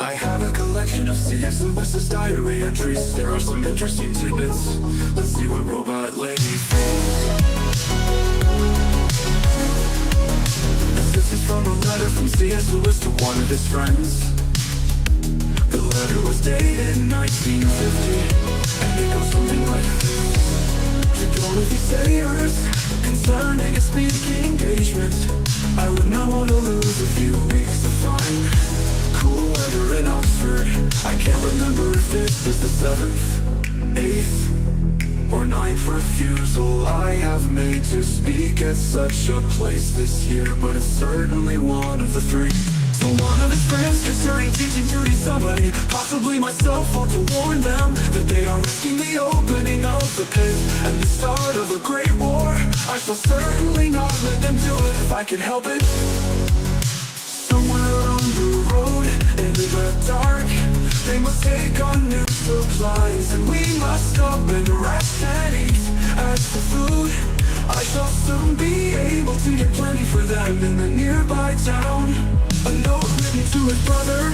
I have a collection of CS and Wes's diary entries. There are some interesting tidbits. Let's see what robot lady thinks. This is from a letter from C.S. Lewis to one of his friends. The letter was dated in 1950, and it goes something like this. To Dorothy Sayers, concerning a speaking engagement, I would not want to lose a few weeks to find cool weather in Oxford. I can't remember if this is the 7th, 8th, or 9th refusal I have made to speak at such a place this year, but it's certainly one of the 3. So one of his friends concerning teaching to somebody, possibly myself, ought to warn them that they are risking the opening of the pit and the start of a great war. I shall certainly not let them do it if I can help it. Somewhere on the road, in the dark, they must take on new supplies, and we must stop and rest and eat. As for food, I shall soon be able to get plenty for them in the nearby town. A note written to his brother,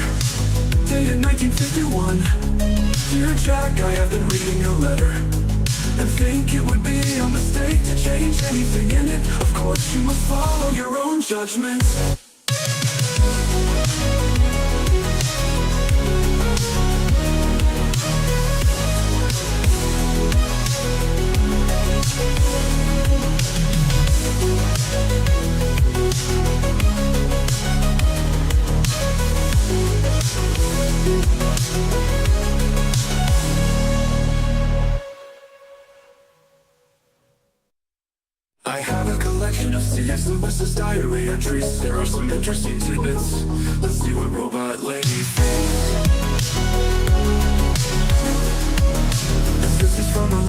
dated 1951. Dear Jack, I have been reading your letter and think it would be a mistake to change anything in it. Of course you must follow your own judgment. I have a collection of C.S. Lewis's diary entries. There are some interesting tidbits. Let's see what robot lady thinks. This is from a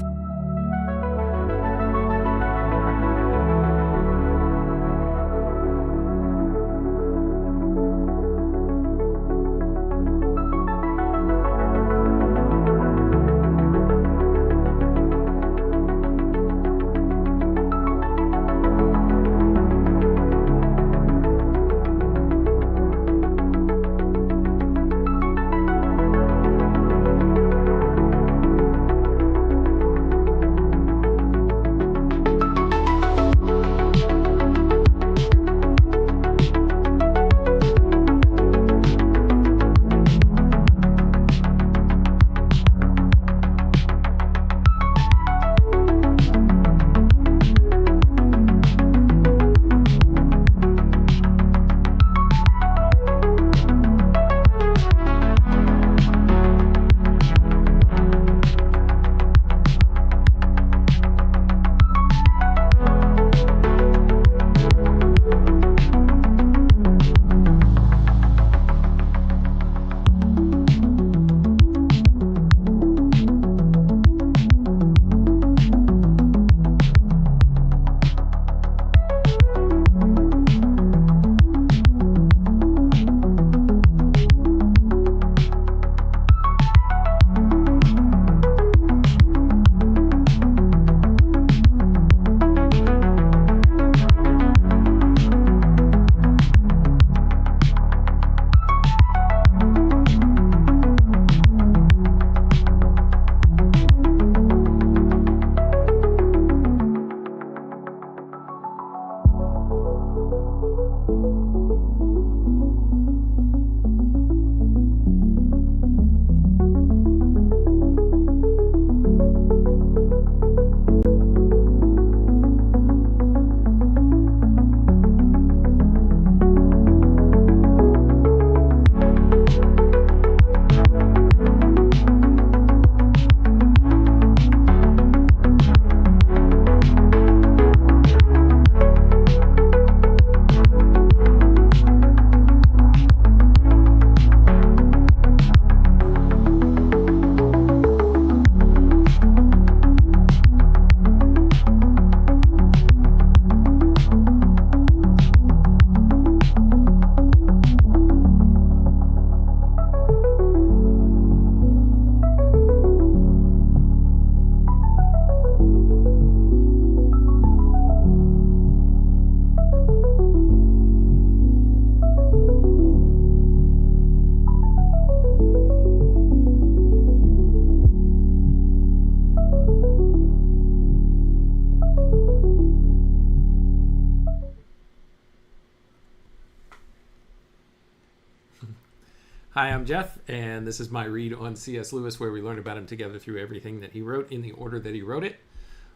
Hi, I'm Jeff, and this is my read on C.S. Lewis, where we learn about him together through everything that he wrote in the order that he wrote it.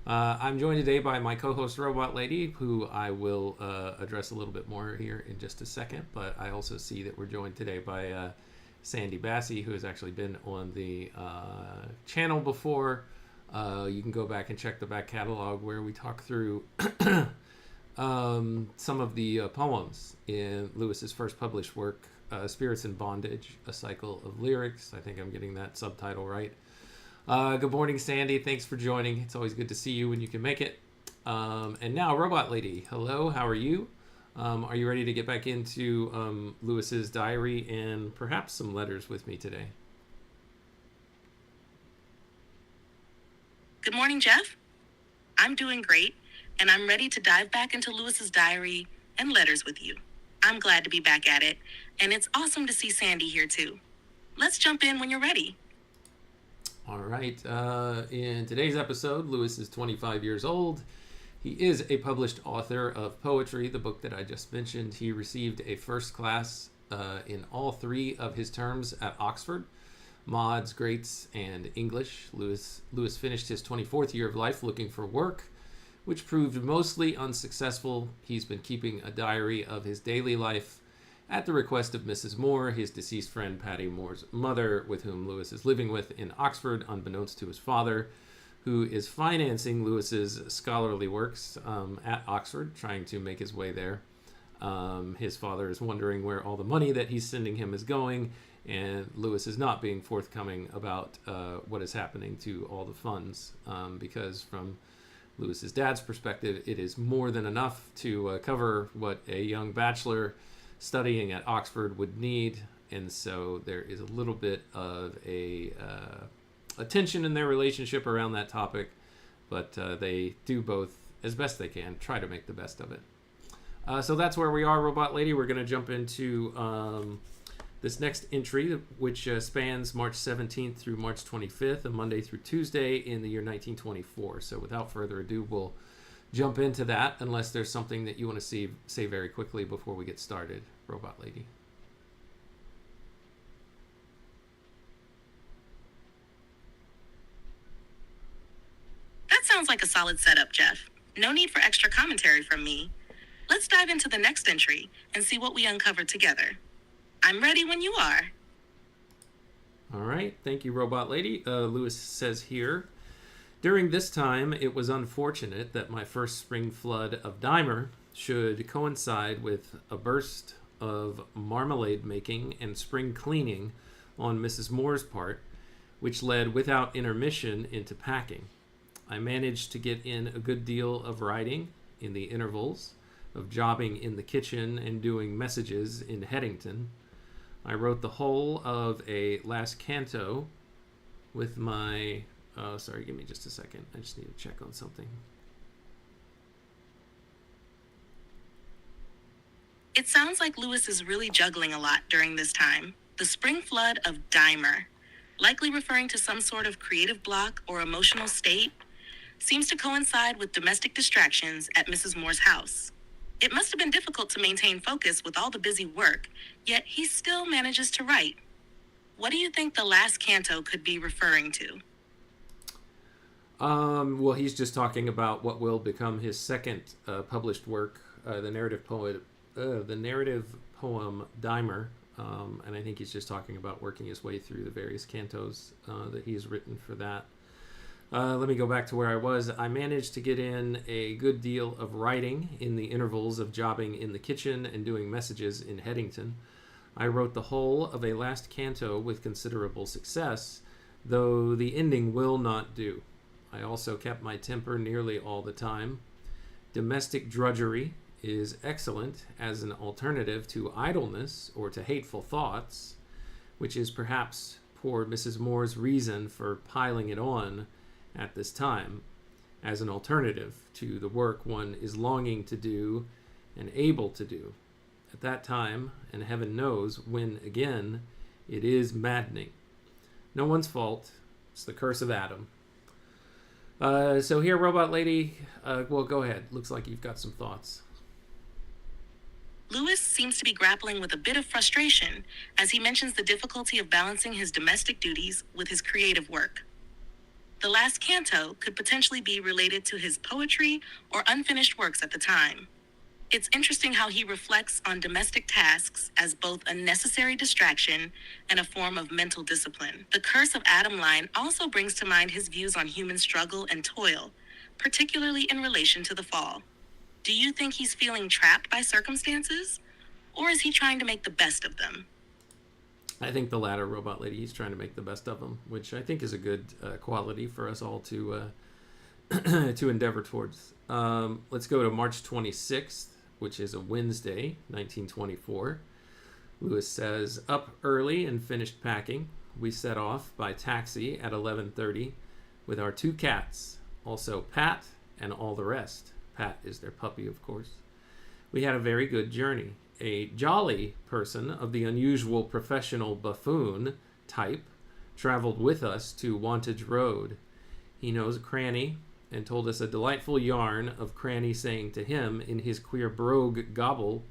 I'm joined today by my co-host, Robot Lady, who I will address a little bit more here in just a second, but I also see that we're joined today by Sandy Bassey, who has actually been on the channel before. You can go back and check the back catalog where we talk through some of the poems in Lewis's first published work, Spirits in Bondage, A Cycle of Lyrics. I think I'm getting that subtitle right. Good morning, Sandy. Thanks for joining. It's always good to see you when you can make it. And now, Robot Lady. Hello, how are you? Are you ready to get back into Lewis's diary and perhaps some letters with me today? Good morning, Jeff. I'm doing great, and I'm ready to dive back into Lewis's diary and letters with you. I'm glad to be back at it, and it's awesome to see Sandy here too. Let's jump in when you're ready. All right. In today's episode, Lewis is 25 years old. He is a published author of poetry, the book that I just mentioned. He received a first class in all three of his terms at Oxford: Mods, Greats, and English. Lewis finished his 24th year of life looking for work, which proved mostly unsuccessful. He's been keeping a diary of his daily life at the request of Mrs. Moore, his deceased friend Paddy Moore's mother, with whom Lewis is living with in Oxford, unbeknownst to his father, who is financing Lewis's scholarly works at Oxford, trying to make his way there. His father is wondering where all the money that he's sending him is going, and Lewis is not being forthcoming about what is happening to all the funds, because from Lewis's dad's perspective, it is more than enough to cover what a young bachelor studying at Oxford would need, and so there is a little bit of a tension in their relationship around that topic, but they do both, as best they can, try to make the best of it. So that's where we are, Robot Lady. We're going to jump into this next entry, which spans March 17th through March 25th, a Monday through Tuesday in the year 1924. So without further ado, we'll jump into that, unless there's something that you want to say very quickly before we get started, Robot Lady. That sounds like a solid setup, Jeff. No need for extra commentary from me. Let's dive into the next entry and see what we uncover together. I'm ready when you are. All right. Thank you, Robot Lady. Lewis says here, during this time, it was unfortunate that my first spring flood of Dimer should coincide with a burst of marmalade making and spring cleaning on Mrs. Moore's part, which led without intermission into packing. I managed to get in a good deal of writing in the intervals of jobbing in the kitchen and doing messages in Headington. I wrote the whole of a last canto with my... sorry, give me just a second. I just need to check on something. It sounds like Lewis is really juggling a lot during this time. The spring flood of Dimer, likely referring to some sort of creative block or emotional state, seems to coincide with domestic distractions at Mrs. Moore's house. It must have been difficult to maintain focus with all the busy work, yet he still manages to write. What do you think the last canto could be referring to? Well, he's just talking about what will become his second published work, the narrative poem Dimer, and I think he's just talking about working his way through the various cantos that he's written for that. Let me go back to where I was. I managed to get in a good deal of writing in the intervals of jobbing in the kitchen and doing messages in Headington. I wrote the whole of a last canto with considerable success, though the ending will not do. I also kept my temper nearly all the time. Domestic drudgery is excellent as an alternative to idleness or to hateful thoughts, which is perhaps poor Mrs. Moore's reason for piling it on at this time, as an alternative to the work one is longing to do and able to do. At that time, and heaven knows when again, it is maddening. No one's fault. It's the curse of Adam. So here, Robot Lady, well, go ahead. Looks like you've got some thoughts. Lewis seems to be grappling with a bit of frustration as he mentions the difficulty of balancing his domestic duties with his creative work. The last canto could potentially be related to his poetry or unfinished works at the time. It's interesting how he reflects on domestic tasks as both a necessary distraction and a form of mental discipline. The Curse of Adam line also brings to mind his views on human struggle and toil, particularly in relation to the fall. Do you think he's feeling trapped by circumstances, or is he trying to make the best of them? I think the latter, Robot Lady. He's trying to make the best of them, which I think is a good quality for us all to to endeavor towards. Let's go to March 26th, which is a Wednesday, 1924. Lewis says, up early and finished packing. We set off by taxi at 11:30 with our 2 cats, also Pat and all the rest. Pat is their puppy, of course. We had a very good journey. A jolly person of the unusual professional buffoon type traveled with us to Wantage Road. He knows Cranny and told us a delightful yarn of Cranny saying to him in his queer brogue gobble,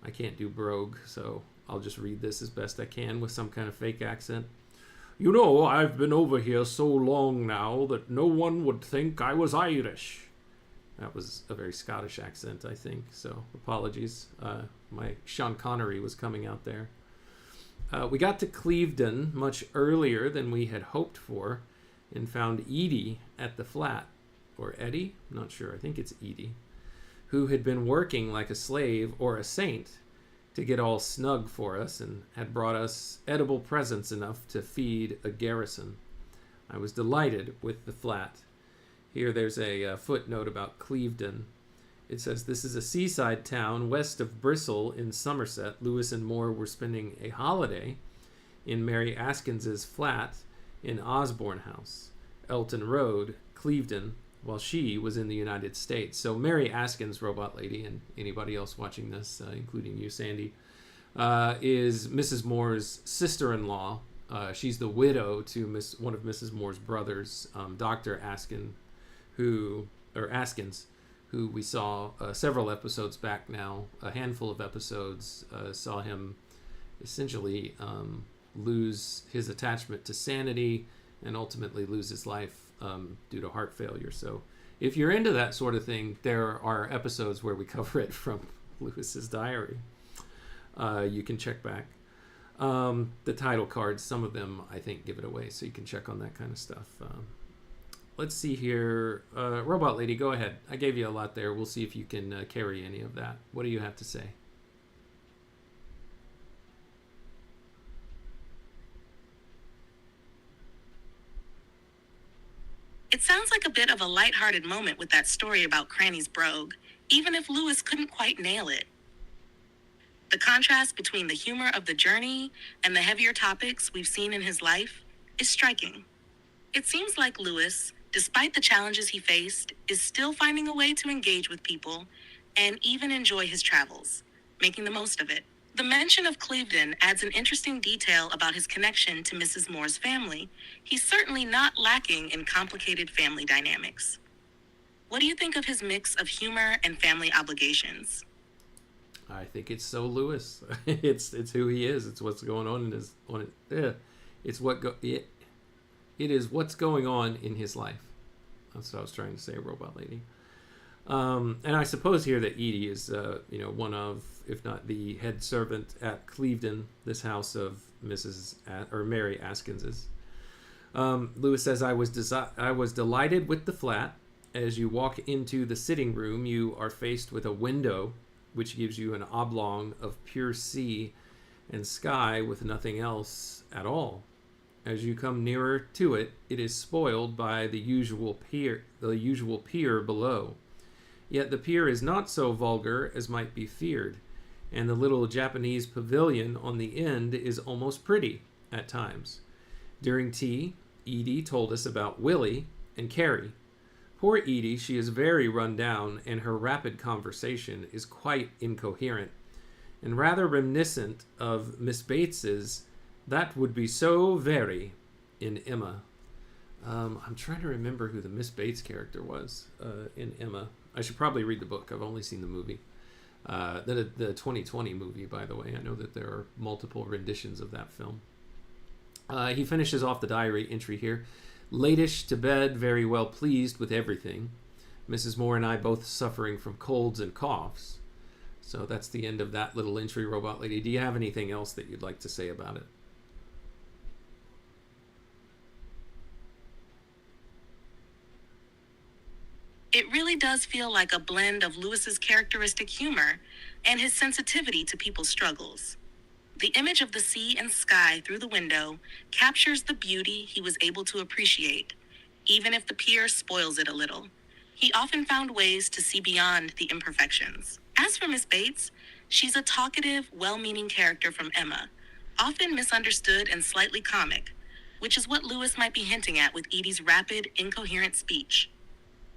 I can't do brogue, so I'll just read this as best I can with some kind of fake accent. You know, I've been over here so long now that no one would think I was Irish. That was a very Scottish accent, I think, so apologies. My Sean Connery was coming out there. We got to Clevedon much earlier than we had hoped for and found Edie at the flat. Or Eddie? I'm not sure. I think it's Edie. Who had been working like a slave or a saint to get all snug for us and had brought us edible presents enough to feed a garrison. I was delighted with the flat. Here there's a footnote about Clevedon. It says, this is a seaside town west of Bristol in Somerset. Lewis and Moore were spending a holiday in Mary Askins's flat in Osborne House, Elton Road, Clevedon, while she was in the United States. So Mary Askins, Robot Lady, and anybody else watching this, including you, Sandy, is Mrs. Moore's sister-in-law. She's the widow to one of Mrs. Moore's brothers, Dr. Askins, who we saw several episodes back now, a handful of episodes, saw him essentially lose his attachment to sanity and ultimately lose his life due to heart failure. So if you're into that sort of thing, there are episodes where we cover it from Lewis's diary. You can check back. The title cards, some of them I think give it away, so you can check on that kind of stuff. Let's see here. Robot Lady, go ahead. I gave you a lot there. We'll see if you can carry any of that. What do you have to say? It sounds like a bit of a lighthearted moment with that story about Cranny's brogue, even if Lewis couldn't quite nail it. The contrast between the humor of the journey and the heavier topics we've seen in his life is striking. It seems like Lewis, despite the challenges he faced, is still finding a way to engage with people and even enjoy his travels, making the most of it. The mention of Clevedon adds an interesting detail about his connection to Mrs. Moore's family. He's certainly not lacking in complicated family dynamics. What do you think of his mix of humor and family obligations? I think it's so Lewis. It's who he is. It's what's going on in his it is what's going on in his life. That's what I was trying to say, Robot Lady. And I suppose here that Edie is, one of, if not the head servant at Clevedon, this house of Mary Askins's. Lewis says, I was delighted with the flat. As you walk into the sitting room, you are faced with a window, which gives you an oblong of pure sea and sky with nothing else at all. As you come nearer to it, it is spoiled by the usual pier below. Yet the pier is not so vulgar as might be feared, and the little Japanese pavilion on the end is almost pretty at times. During tea, Edie told us about Willie and Carrie. Poor Edie, she is very run down, and her rapid conversation is quite incoherent, and rather reminiscent of Miss Bates's "That would be so very" in Emma. I'm trying to remember who the Miss Bates character was in Emma. I should probably read the book. I've only seen the movie. The 2020 movie, by the way. I know that there are multiple renditions of that film. He finishes off the diary entry here. Latish to bed, very well pleased with everything. Mrs. Moore and I both suffering from colds and coughs. So that's the end of that little entry, Robot Lady. Do you have anything else that you'd like to say about it? It really does feel like a blend of Lewis's characteristic humor and his sensitivity to people's struggles. The image of the sea and sky through the window captures the beauty he was able to appreciate, even if the pier spoils it a little. He often found ways to see beyond the imperfections. As for Miss Bates, she's a talkative, well-meaning character from Emma, often misunderstood and slightly comic, which is what Lewis might be hinting at with Edie's rapid, incoherent speech.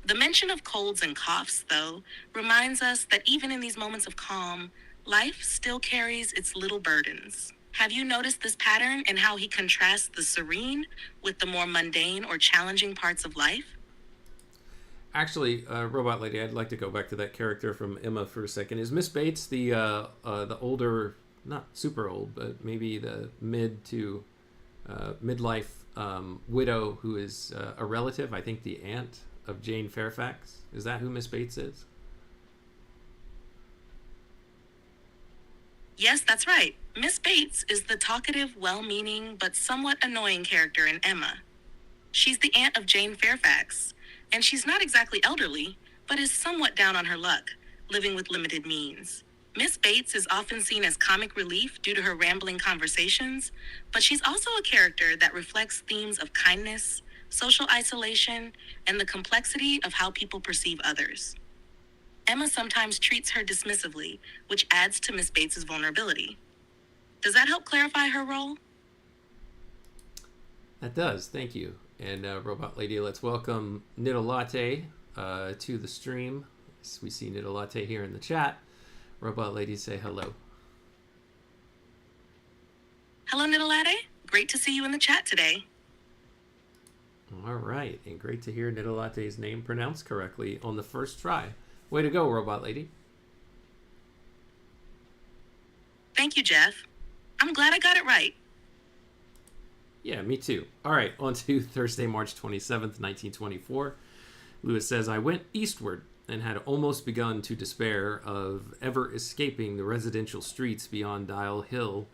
The mention of colds and coughs, though, reminds us that even in these moments of calm, life still carries its little burdens. Have you noticed this pattern in how he contrasts the serene with the more mundane or challenging parts of life? Actually, Robot Lady, I'd like to go back to that character from Emma for a second. Is Miss Bates the older, not super old, but maybe the mid to midlife widow who is a relative? I think the aunt of Jane Fairfax. Is that who Miss Bates is? Yes, that's right. Miss Bates is the talkative, well-meaning, but somewhat annoying character in Emma. She's the aunt of Jane Fairfax, and she's not exactly elderly, but is somewhat down on her luck, living with limited means. Miss Bates is often seen as comic relief due to her rambling conversations, but she's also a character that reflects themes of kindness, social isolation, and the complexity of how people perceive others. Emma sometimes treats her dismissively, which adds to Miss Bates's vulnerability. Does that help clarify her role? That does, thank you. And Robot Lady, let's welcome Nidda Latte to the stream. We see Nidda Latte here in the chat. Robot Lady, say hello. Hello, Nidda Latte. Great to see you in the chat today. All right, and great to hear Nidda Latte's name pronounced correctly on the first try. Way to go, Robot Lady. Thank you, Jeff. I'm glad I got it right. Yeah, me too. All right, on to Thursday, March 27th, 1924. Lewis says, I went eastward and had almost begun to despair of ever escaping the residential streets beyond Dial Hill,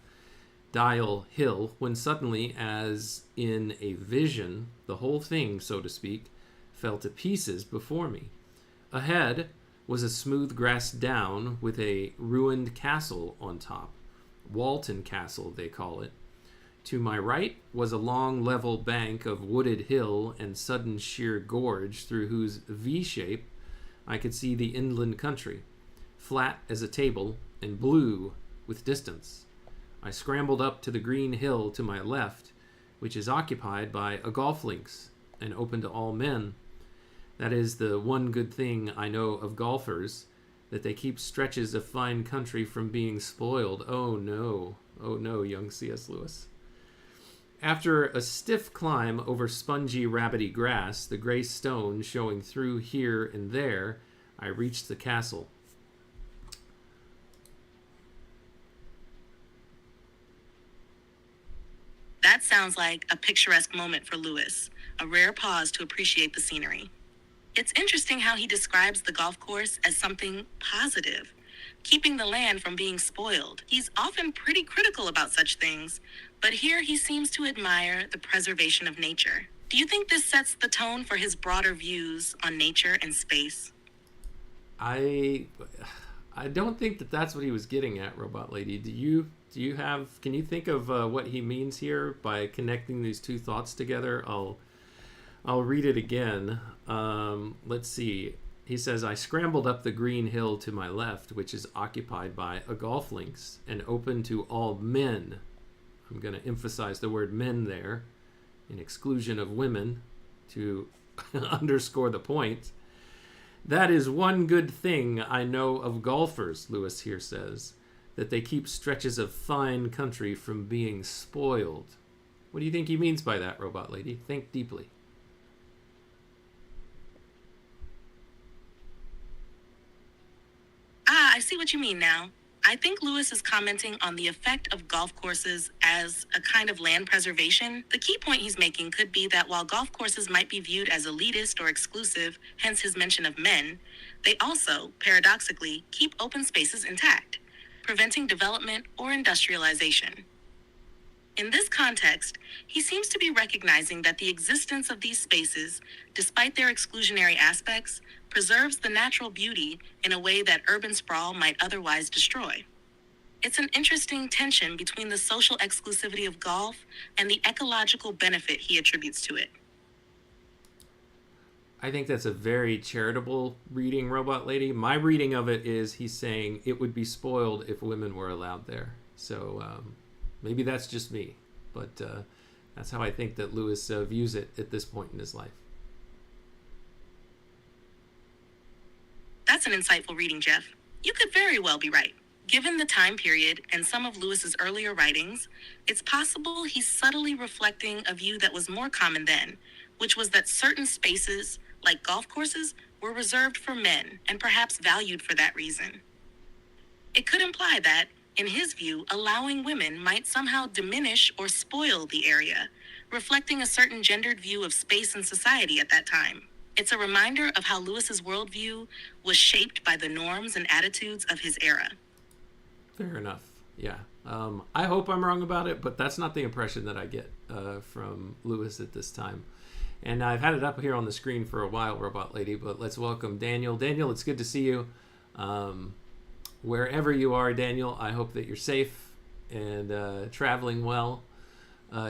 when suddenly, as in a vision, the whole thing, so to speak, fell to pieces before me. Ahead was a smooth grass down with a ruined castle on top. Walton Castle, they call it. To my right was a long level bank of wooded hill and sudden sheer gorge through whose V-shape I could see the inland country, flat as a table and blue with distance. I scrambled up to the green hill to my left, which is occupied by a golf links and open to all men. That is the one good thing I know of golfers, that they keep stretches of fine country from being spoiled. Oh no, young C.S. Lewis. After a stiff climb over spongy, rabbity grass, the gray stone showing through here and there, I reached the castle. That sounds like a picturesque moment for Lewis, a rare pause to appreciate the scenery. It's interesting how he describes the golf course as something positive, keeping the land from being spoiled. He's often pretty critical about such things, but here he seems to admire the preservation of nature. Do you think this sets the tone for his broader views on nature and space? I don't think that that's what he was getting at, Robot Lady. Can you think of what he means here by connecting these two thoughts together? I'll read it again. Let's see. He says, I scrambled up the green hill to my left, which is occupied by a golf links and open to all men. I'm going to emphasize the word men there, in exclusion of women, to underscore the point. That is one good thing I know of golfers, Lewis here says, that they keep stretches of fine country from being spoiled. What do you think he means by that, Robot Lady? Think deeply. I see see what you mean now. I think Lewis is commenting on the effect of golf courses as a kind of land preservation. The key point he's making could be that while golf courses might be viewed as elitist or exclusive, hence his mention of men, they also, paradoxically, keep open spaces intact, preventing development or industrialization. In this context, he seems to be recognizing that the existence of these spaces, despite their exclusionary aspects, preserves the natural beauty in a way that urban sprawl might otherwise destroy. It's an interesting tension between the social exclusivity of golf and the ecological benefit he attributes to it. I think that's a very charitable reading, Robot Lady. My reading of it is he's saying it would be spoiled if women were allowed there. So maybe that's just me, but that's how I think that Lewis views it at this point in his life. That's an insightful reading, Jeff. You could very well be right. Given the time period and some of Lewis's earlier writings, it's possible he's subtly reflecting a view that was more common then, which was that certain spaces, like golf courses, were reserved for men and perhaps valued for that reason. It could imply that, in his view, allowing women might somehow diminish or spoil the area, reflecting a certain gendered view of space and society at that time. It's a reminder of how Lewis's worldview was shaped by the norms and attitudes of his era. Fair enough. Yeah. I hope I'm wrong about it, but that's not the impression that I get from Lewis at this time. And I've had it up here on the screen for a while, Robot Lady, but let's welcome Daniel. Daniel, it's good to see you. Wherever you are, Daniel, I hope that you're safe and traveling well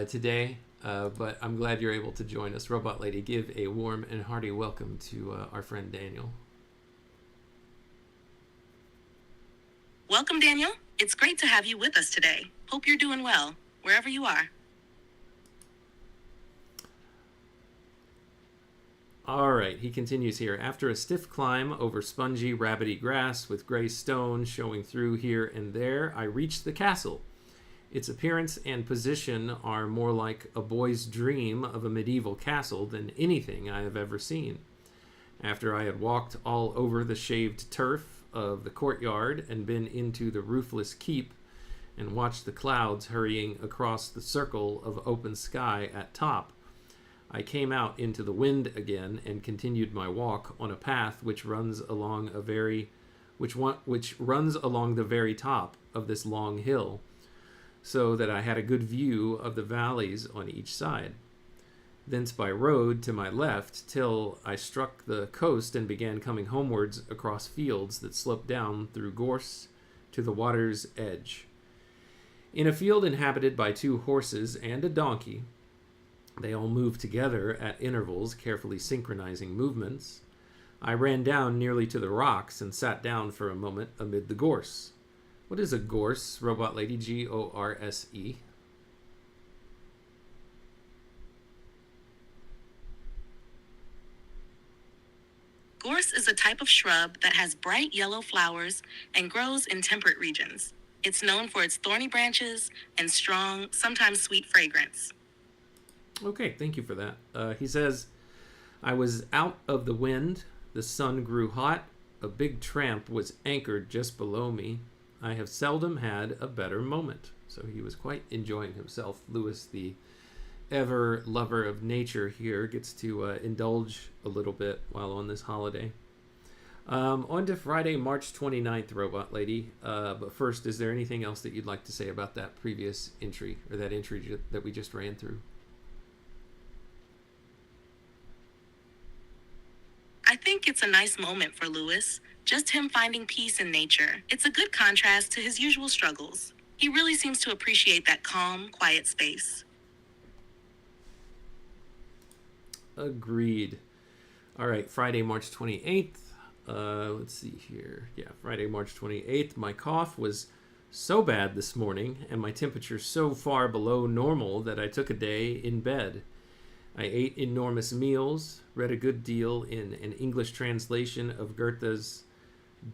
today. But I'm glad you're able to join us. Robot Lady, give a warm and hearty welcome to our friend Daniel. Welcome, Daniel. It's great to have you with us today. Hope you're doing well, wherever you are. All right, he continues here. After a stiff climb over spongy, rabbity grass with gray stone showing through here and there, I reached the castle. Its appearance and position are more like a boy's dream of a medieval castle than anything I have ever seen. After I had walked all over the shaved turf of the courtyard and been into the roofless keep and watched the clouds hurrying across the circle of open sky at top, I came out into the wind again and continued my walk on a path which runs along the very top of this long hill, so that I had a good view of the valleys on each side. Thence by road to my left till I struck the coast and began coming homewards across fields that sloped down through gorse to the water's edge. In a field inhabited by 2 horses and a donkey, they all moved together at intervals, carefully synchronizing movements. I ran down nearly to the rocks and sat down for a moment amid the gorse. What is a gorse, Robot Lady? Gorse? Gorse is a type of shrub that has bright yellow flowers and grows in temperate regions. It's known for its thorny branches and strong, sometimes sweet fragrance. Okay, thank you for that. He says, I was out of the wind. The sun grew hot. A big tramp was anchored just below me. I have seldom had a better moment. So he was quite enjoying himself. Lewis, the ever lover of nature here, gets to indulge a little bit while on this holiday. On to Friday, March 29th, Robot Lady. But first, is there anything else that you'd like to say about that previous entry, or that entry that we just ran through? I think it's a nice moment for Lewis, just him finding peace in nature. It's a good contrast to his usual struggles. He really seems to appreciate that calm, quiet space. Agreed. All right, Friday, March 28th. Let's see here. Yeah, Friday, March 28th. My cough was so bad this morning and my temperature so far below normal that I took a day in bed. I ate enormous meals, read a good deal in an English translation of Goethe's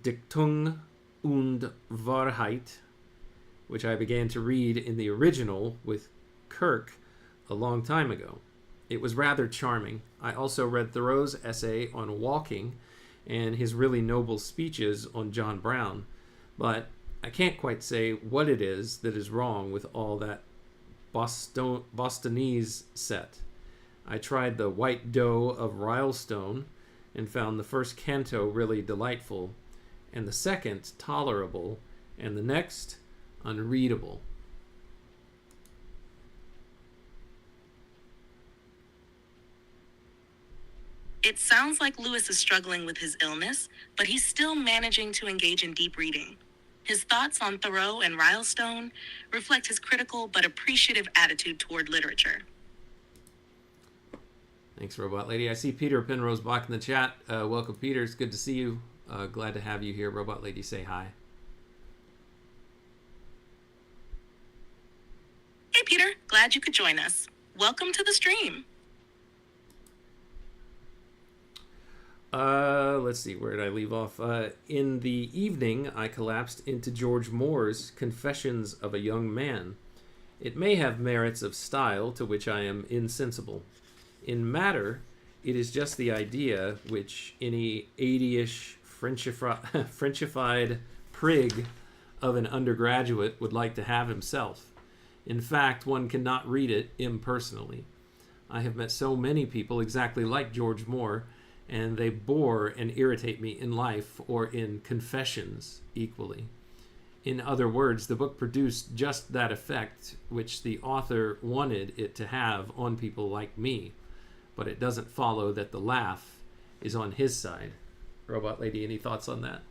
Dichtung und Wahrheit, which I began to read in the original with Kirk a long time ago. It was rather charming. I also read Thoreau's essay on walking and his really noble speeches on John Brown. But I can't quite say what it is that is wrong with all that Bostonese set. I tried the White Doe of Rylestone and found the first canto really delightful, and the second tolerable, and the next unreadable. It sounds like Lewis is struggling with his illness, but he's still managing to engage in deep reading. His thoughts on Thoreau and Rylestone reflect his critical but appreciative attitude toward literature. Thanks, Robot Lady. I see Peter Penrose Bach in the chat. Welcome, Peter. It's good to see you. Glad to have you here. Robot Lady, say hi. Hey, Peter. Glad you could join us. Welcome to the stream. Let's see, where did I leave off? In the evening, I collapsed into George Moore's Confessions of a Young Man. It may have merits of style to which I am insensible. In matter, it is just the idea which any 80-ish Frenchified prig of an undergraduate would like to have himself. In fact, one cannot read it impersonally. I have met so many people exactly like George Moore, and they bore and irritate me in life or in confessions equally. In other words, the book produced just that effect which the author wanted it to have on people like me, but it doesn't follow that the laugh is on his side. Robot Lady, any thoughts on that?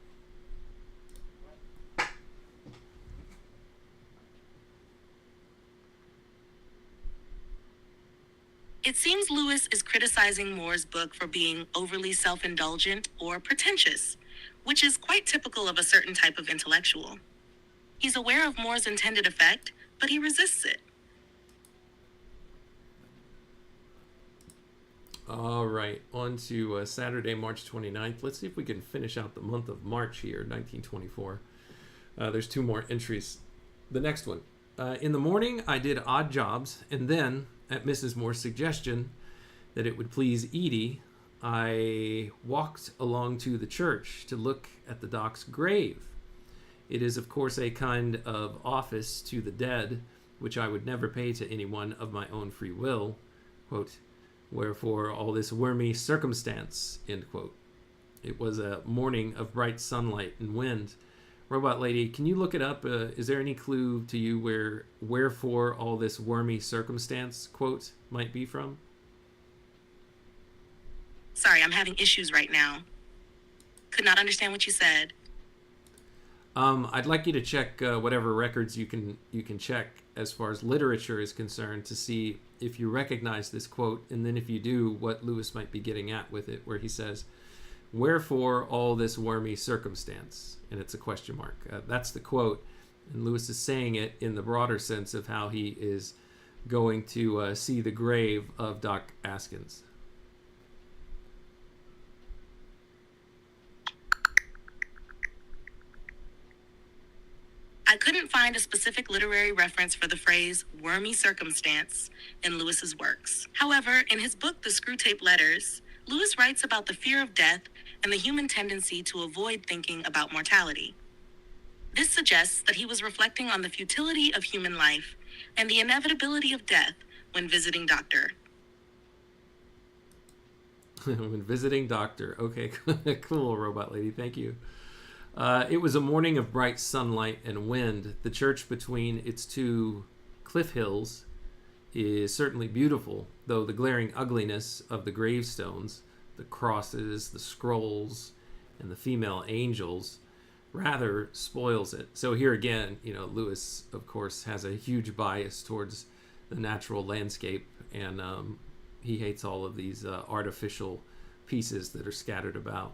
It seems Lewis is criticizing Moore's book for being overly self-indulgent or pretentious, which is quite typical of a certain type of intellectual. He's aware of Moore's intended effect, but he resists it. All right, on to Saturday, March 29th. Let's see if we can finish out the month of March here, 1924. There's two more entries. The next one. In the morning, I did odd jobs, and then, at Mrs. Moore's suggestion that it would please Edie, I walked along to the church to look at the doc's grave. It is, of course, a kind of office to the dead, which I would never pay to anyone of my own free will. Quote, wherefore all this wormy circumstance, end quote. It was a morning of bright sunlight and wind. Robot Lady, can you look it up? Is there any clue to you where wherefore all this wormy circumstance quote might be from? Sorry, I'm having issues right now. Could not understand what you said. I'd like you to check whatever records you can check as far as literature is concerned to see if you recognize this quote, and then if you do, what Lewis might be getting at with it, where he says, wherefore all this wormy circumstance? And it's a question mark. That's the quote, and Lewis is saying it in the broader sense of how he is going to see the grave of Doc Askins. I couldn't find a specific literary reference for the phrase wormy circumstance in Lewis's works. However, in his book, The Screwtape Letters, Lewis writes about the fear of death and the human tendency to avoid thinking about mortality. This suggests that he was reflecting on the futility of human life and the inevitability of death when visiting Doctor. When visiting Doctor. Okay, cool, Robot Lady. Thank you. It was a morning of bright sunlight and wind. The church between its two cliff hills is certainly beautiful, though the glaring ugliness of the gravestones, the crosses, the scrolls, and the female angels rather spoils it. So here again, Lewis, of course, has a huge bias towards the natural landscape, and he hates all of these artificial pieces that are scattered about.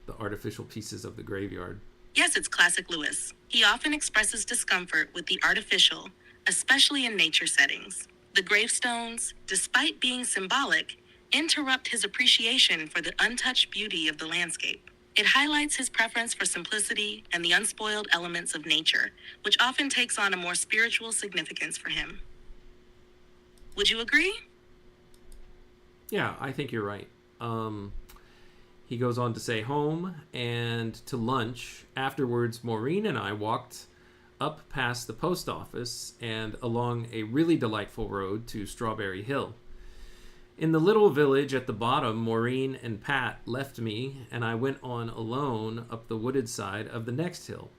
The artificial pieces of the graveyard. Yes, it's classic Lewis. He often expresses discomfort with the artificial, especially in nature settings. The gravestones, despite being symbolic, interrupt his appreciation for the untouched beauty of the landscape. It highlights his preference for simplicity and the unspoiled elements of nature, which often takes on a more spiritual significance for him. Would you agree? Yeah, I think you're right. He goes on to say home and to lunch. Afterwards, Maureen and I walked up past the post office and along a really delightful road to Strawberry Hill. In the little village at the bottom, Maureen and Pat left me, and I went on alone up the wooded side of the next hill.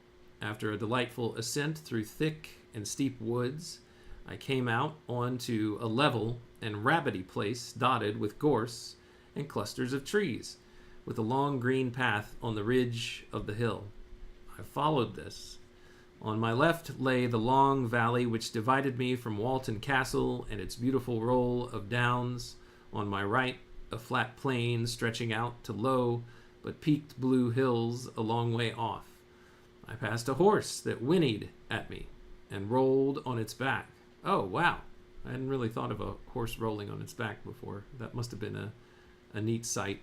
After a delightful ascent through thick and steep woods, I came out onto a level and rabbity place dotted with gorse and clusters of trees, with a long green path on the ridge of the hill. I followed this. On my left lay the long valley which divided me from Walton Castle and its beautiful roll of downs. On my right, a flat plain stretching out to low but peaked blue hills a long way off. I passed a horse that whinnied at me and rolled on its back. Oh, wow. I hadn't really thought of a horse rolling on its back before. That must have been a neat sight.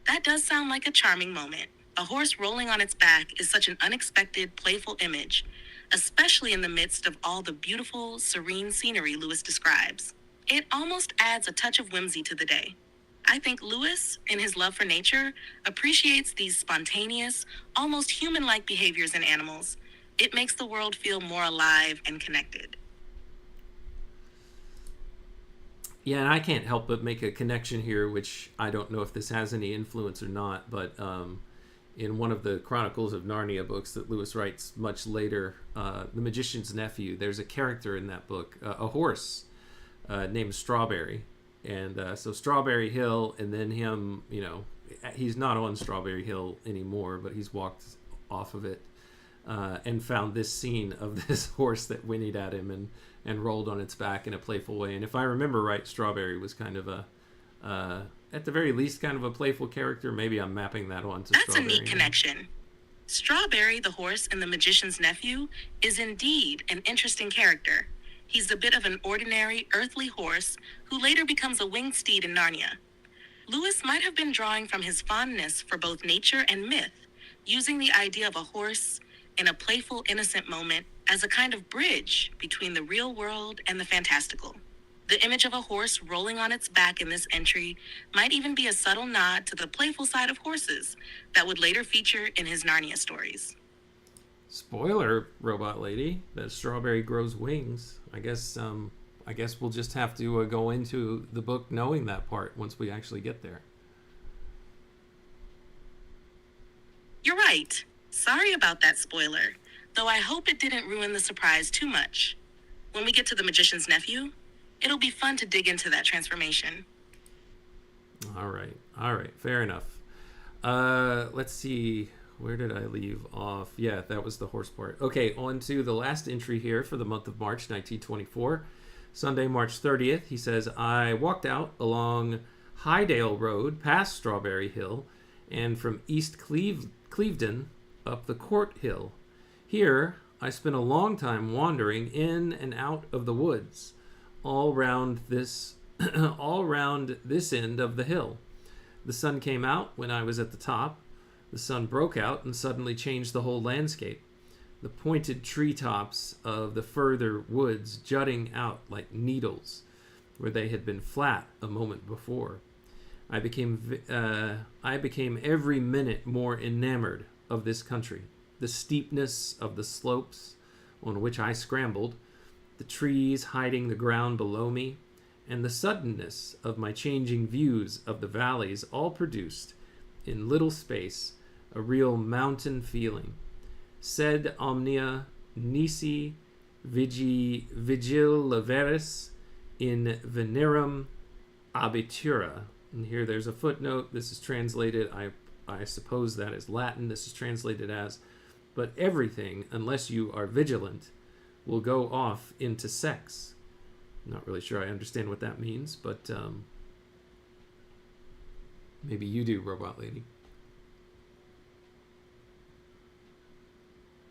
That does sound like a charming moment. A horse rolling on its back is such an unexpected, playful image, especially in the midst of all the beautiful, serene scenery Lewis describes. It almost adds a touch of whimsy to the day. I think Lewis, in his love for nature, appreciates these spontaneous, almost human-like behaviors in animals. It makes the world feel more alive and connected. Yeah, and I can't help but make a connection here, which I don't know if this has any influence or not, but in one of the Chronicles of Narnia books that Lewis writes much later, The Magician's Nephew, there's a character in that book, a horse named Strawberry. And so Strawberry Hill, and then him, he's not on Strawberry Hill anymore, but he's walked off of it and found this scene of this horse that whinnied at him and rolled on its back in a playful way. And if I remember right, Strawberry was kind of at the very least, kind of a playful character. Maybe I'm mapping that onto That's Strawberry. a neat connection. Strawberry, the horse in The Magician's Nephew, is indeed an interesting character. He's a bit of an ordinary, earthly horse who later becomes a winged steed in Narnia. Lewis might have been drawing from his fondness for both nature and myth, using the idea of a horse in a playful, innocent moment as a kind of bridge between the real world and the fantastical. The image of a horse rolling on its back in this entry might even be a subtle nod to the playful side of horses that would later feature in his Narnia stories. Spoiler, Robot Lady, that Strawberry grows wings. I guess we'll just have to go into the book knowing that part once we actually get there. You're right. Sorry about that spoiler, though I hope it didn't ruin the surprise too much. When we get to The Magician's Nephew, it'll be fun to dig into that transformation. All right, fair enough. Let's see. Where did I leave off? Yeah, that was the horse part. Okay, on to the last entry here for the month of March, 1924. Sunday, March 30th, he says, I walked out along Highdale Road past Strawberry Hill and from East Clevedon up the Court Hill. Here, I spent a long time wandering in and out of the woods, all round this end of the hill. The sun came out when I was at the top. The sun broke out and suddenly changed the whole landscape. The pointed treetops of the further woods jutting out like needles where they had been flat a moment before. I became every minute more enamored of this country. The steepness of the slopes on which I scrambled, the trees hiding the ground below me, and the suddenness of my changing views of the valleys all produced, in little space, a real mountain feeling. Sed omnia nisi vigilaveris in venerum abitura. And here there's a footnote. This is translated, I suppose that is Latin. This is translated as, but everything, unless you are vigilant, will go off into sex. I'm not really sure I understand what that means, but maybe you do, Robot Lady.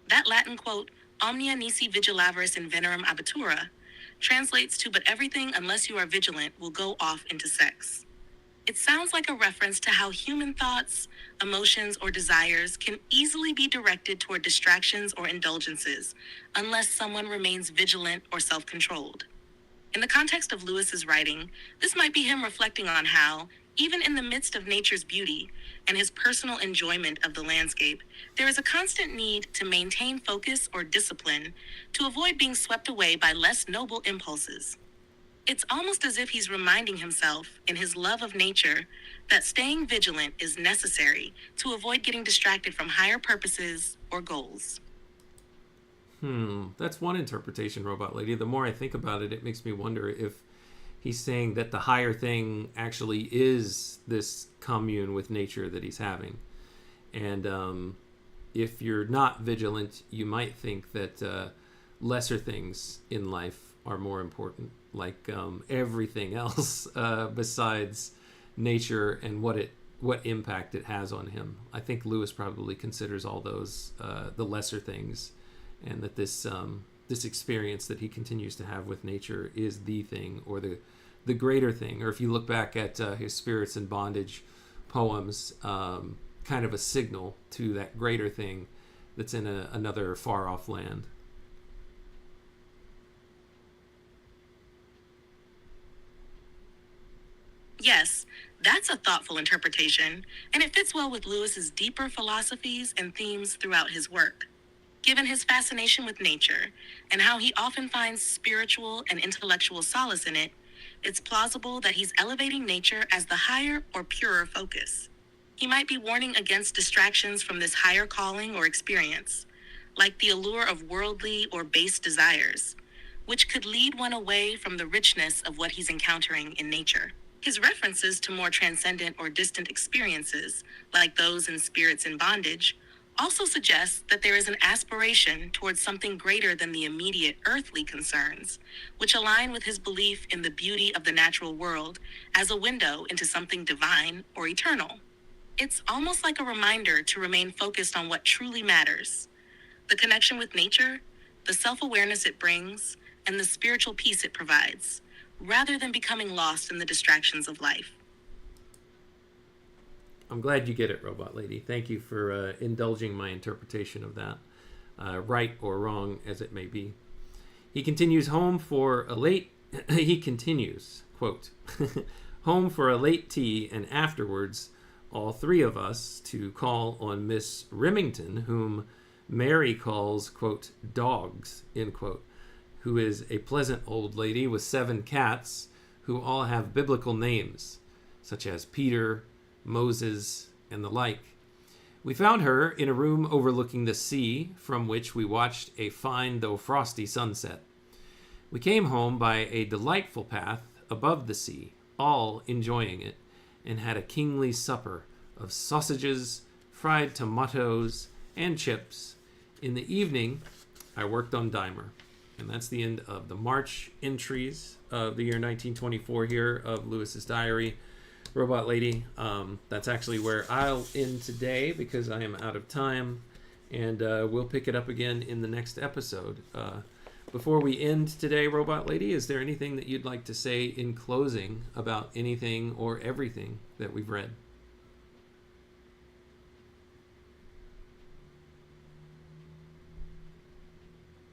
That Latin quote, omnia nisi vigilaveris in venerum abitura, translates to, but everything, unless you are vigilant, will go off into sex. It sounds like a reference to how human thoughts, emotions, or desires can easily be directed toward distractions or indulgences, unless someone remains vigilant or self-controlled. In the context of Lewis's writing, this might be him reflecting on how, even in the midst of nature's beauty and his personal enjoyment of the landscape, there is a constant need to maintain focus or discipline to avoid being swept away by less noble impulses. It's almost as if he's reminding himself, in his love of nature, that staying vigilant is necessary to avoid getting distracted from higher purposes or goals. That's one interpretation, Robot Lady. The more I think about it, it makes me wonder if he's saying that the higher thing actually is this commune with nature that he's having. And if you're not vigilant, you might think that lesser things in life are more important, like everything else besides nature and what impact it has on him. I think Lewis probably considers all those the lesser things, and that this experience that he continues to have with nature is the thing, or the greater thing. Or if you look back at his Spirits in Bondage poems, kind of a signal to that greater thing that's in another far off land. Yes, that's a thoughtful interpretation, and it fits well with Lewis's deeper philosophies and themes throughout his work. Given his fascination with nature and how he often finds spiritual and intellectual solace in it, it's plausible that he's elevating nature as the higher or purer focus. He might be warning against distractions from this higher calling or experience, like the allure of worldly or base desires, which could lead one away from the richness of what he's encountering in nature. His references to more transcendent or distant experiences, like those in Spirits in Bondage, also suggests that there is an aspiration towards something greater than the immediate earthly concerns, which align with his belief in the beauty of the natural world as a window into something divine or eternal. It's almost like a reminder to remain focused on what truly matters: the connection with nature, the self-awareness it brings, and the spiritual peace it provides, rather than becoming lost in the distractions of life. I'm glad you get it, Robot Lady. Thank you for indulging my interpretation of that, right or wrong as it may be. He continues, he continues, quote, home for a late tea, and afterwards, all three of us to call on Miss Remington, whom Mary calls, quote, dogs, end quote, who is a pleasant old lady with 7 cats who all have biblical names, such as Peter, Moses, and the like. We found her in a room overlooking the sea, from which we watched a fine though frosty sunset. We came home by a delightful path above the sea, all enjoying it, and had a kingly supper of sausages, fried tomatoes, and chips. In the evening, I worked on Dimer. And that's the end of the March entries of the year 1924 here of Lewis's diary. Robot Lady, that's actually where I'll end today because I am out of time, and we'll pick it up again in the next episode. Before we end today, Robot Lady, is there anything that you'd like to say in closing about anything or everything that we've read?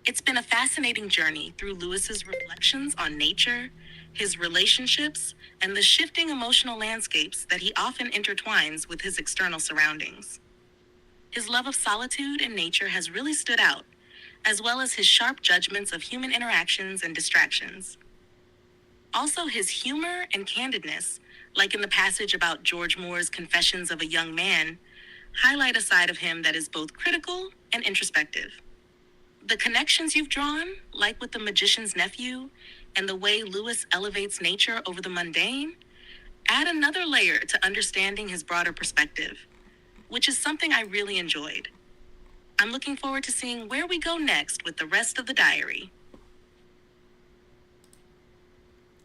It's been a fascinating journey through Lewis's reflections on nature, his relationships, and the shifting emotional landscapes that he often intertwines with his external surroundings. His love of solitude and nature has really stood out, as well as his sharp judgments of human interactions and distractions. Also, his humor and candidness, like in the passage about George Moore's Confessions of a Young Man, highlight a side of him that is both critical and introspective. The connections you've drawn, like with the magician's nephew, and the way Lewis elevates nature over the mundane, add another layer to understanding his broader perspective, which is something I really enjoyed. I'm looking forward to seeing where we go next with the rest of the diary.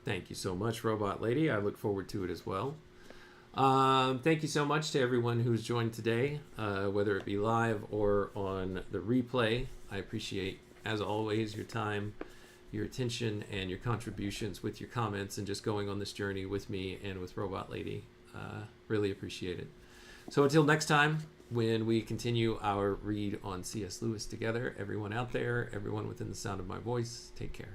Thank you so much, Robot Lady. I look forward to it as well. Thank you so much to everyone who's joined today, whether it be live or on the replay. I appreciate, as always, your time, your attention, and your contributions with your comments and just going on this journey with me and with Robot Lady. Really appreciate it. So until next time, when we continue our read on C.S. Lewis together, everyone out there, everyone within the sound of my voice, take care.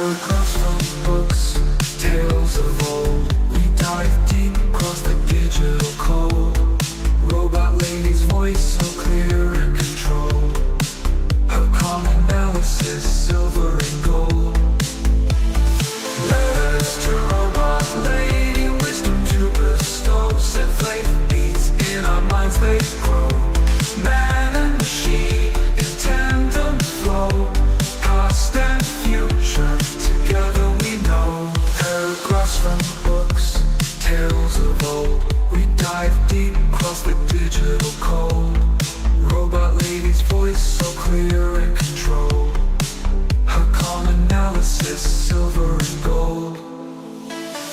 Paragraphs from books, tales of old. We dive deep across the digital code. Robot lady's voice so clear and controlled. Her calm analysis, silver and gold. Letters to robot lady, wisdom to bestow. Set flavor beats in our minds they grow. Man and machine in tandem flow. Past and future together we know. Paragraphs from books, tales of old. We dive deep across the digital code. Robot lady's voice so clear and controlled. Her calm analysis, silver and gold.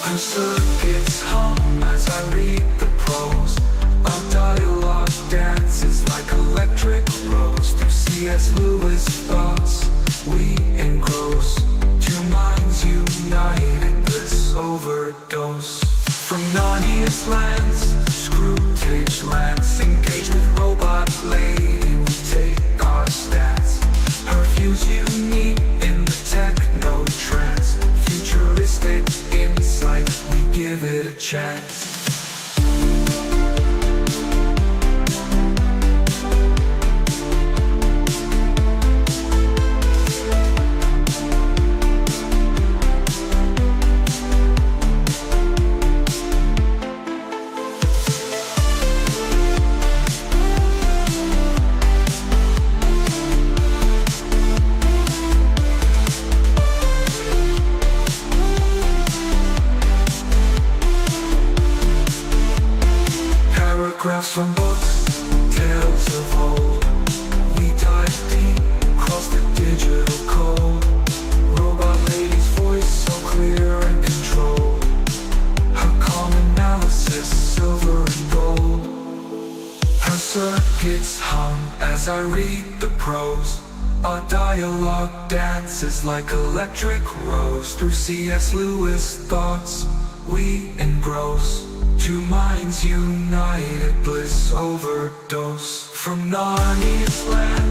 Her circuits hum as I read the prose. Our dialogue dances like electric rose. Through C.S. Lewis thoughts we engross. Two minds united, bliss overdose. From Narnia's lands, Scrooge lands. Engage with robot lady, we take our stance. Her views unique in the techno trance. Futuristic insight, we give it a chance. Paragraphs from books, tales of old. We dive deep across the digital code. Robot lady's voice so clear and controlled. Her calm analysis, silver and gold. Her circuits hum as I read the prose. Our dialogue dances like electric rose. Through C.S. Lewis thoughts we engross. Two minds united, bliss overdose. From Narnia's land,